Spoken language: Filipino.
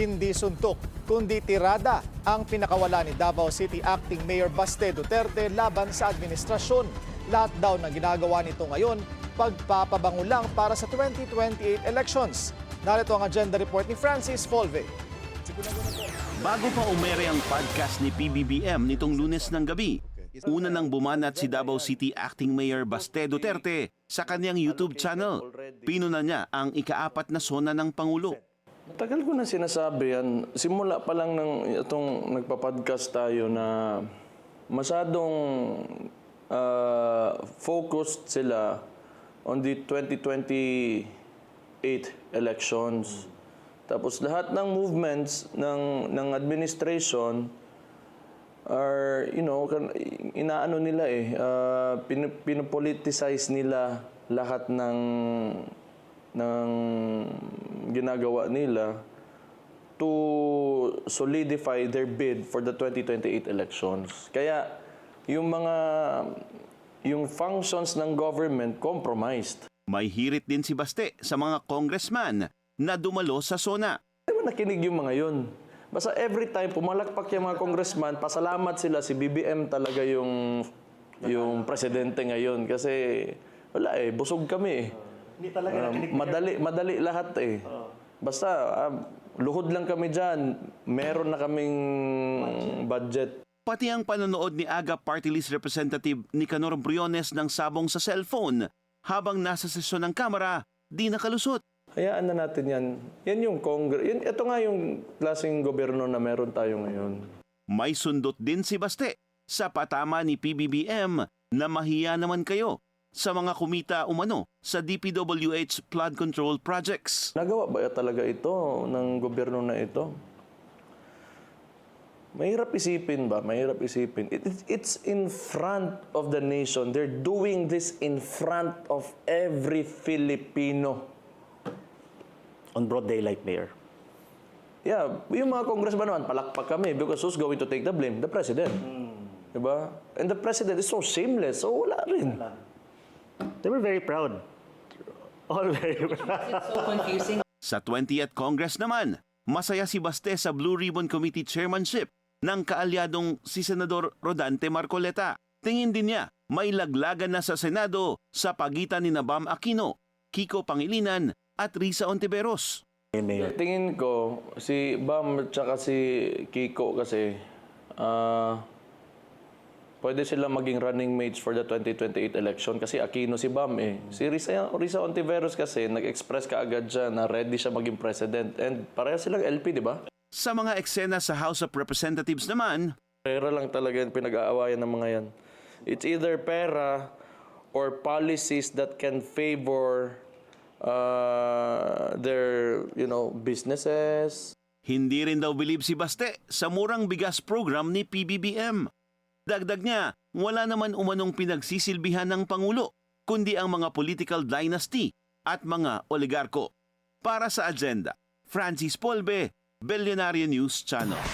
Hindi suntok, kundi tirada ang pinakawala ni Davao City Acting Mayor Baste Duterte laban sa administrasyon. Lahat daw ng ginagawa nito ngayon, pagpapabango lang para sa 2028 elections. Narito ang agenda report ni Francis Folve. Bago pa umere ang podcast ni PBBM nitong Lunes ng gabi, una nang bumanat si Davao City Acting Mayor Baste Duterte sa kanyang YouTube channel. Pinuna niya ang ika-4 na sona ng Pangulo. Tagal ko na sinasabi yan. Simula pa lang ng itong nagpa-podcast tayo na masyadong focused sila on the 2028 elections. Tapos lahat ng movements ng administration are, inaano nila pinopoliticize nila lahat ng ginagawa nila to solidify their bid for the 2028 elections. Kaya yung functions ng government compromised. May hirit din si Baste sa mga congressman na dumalo sa sona. Di ba nakinig yung mga yun? Basta every time pumalakpak yung mga congressman, pasalamat sila, si BBM talaga yung presidente ngayon. Kasi wala busog kami Hindi talaga madali lahat Basta luhod lang kami dyan, meron na kaming budget. Pati ang panonood ni AGA Party List Representative Nicanor Briones ng sabong sa cellphone habang nasa sesyon ng Kamara, di nakalusot. Hayaan na natin yan. Yan yung Congress. Ito nga yung klaseng gobyerno na meron tayo ngayon. May sundot din si Baste sa patama ni PBBM na mahiya naman kayo sa mga kumita umano sa DPWH flood control projects. Nagawa ba talaga ito ng gobyerno na ito? Mahirap isipin ba? Mahirap isipin. It's in front of the nation. They're doing this in front of every Filipino. On broad daylight, Mayor. Yeah, yung mga congressman naman, palakpak kami because who's going to take the blame? The president. Diba? And the president is so shameless, so wala rin. They were very proud. All very proud. It's so confusing. Sa 20th Congress naman, masaya si Baste sa Blue Ribbon Committee chairmanship ng kaalyadong si Senador Rodante Marcoleta. Tingin din niya, may laglagan na sa Senado sa pagitan ni Bam Aquino, Kiko Pangilinan at Risa Ontiveros. Mayor. Tingin ko, si Bam at saka si Kiko kasi, pwede sila maging running mates for the 2028 election kasi Aquino si Bam Si Risa Ontiveros kasi nag-express kaagad siya na ready siya maging president. And pareha silang LP, di ba? Sa mga eksena sa House of Representatives naman, Pera lang talaga yung pinag-aawayan ng mga yan. It's either pera or policies that can favor their, businesses. hindi rin daw bilib si Baste sa murang bigas program ni PBBM. Dagdag niya, wala naman umanong pinagsisilbihan ng Pangulo, kundi ang mga political dynasty at mga oligarko. Para sa agenda, Francis Polve, Billionaire News Channel.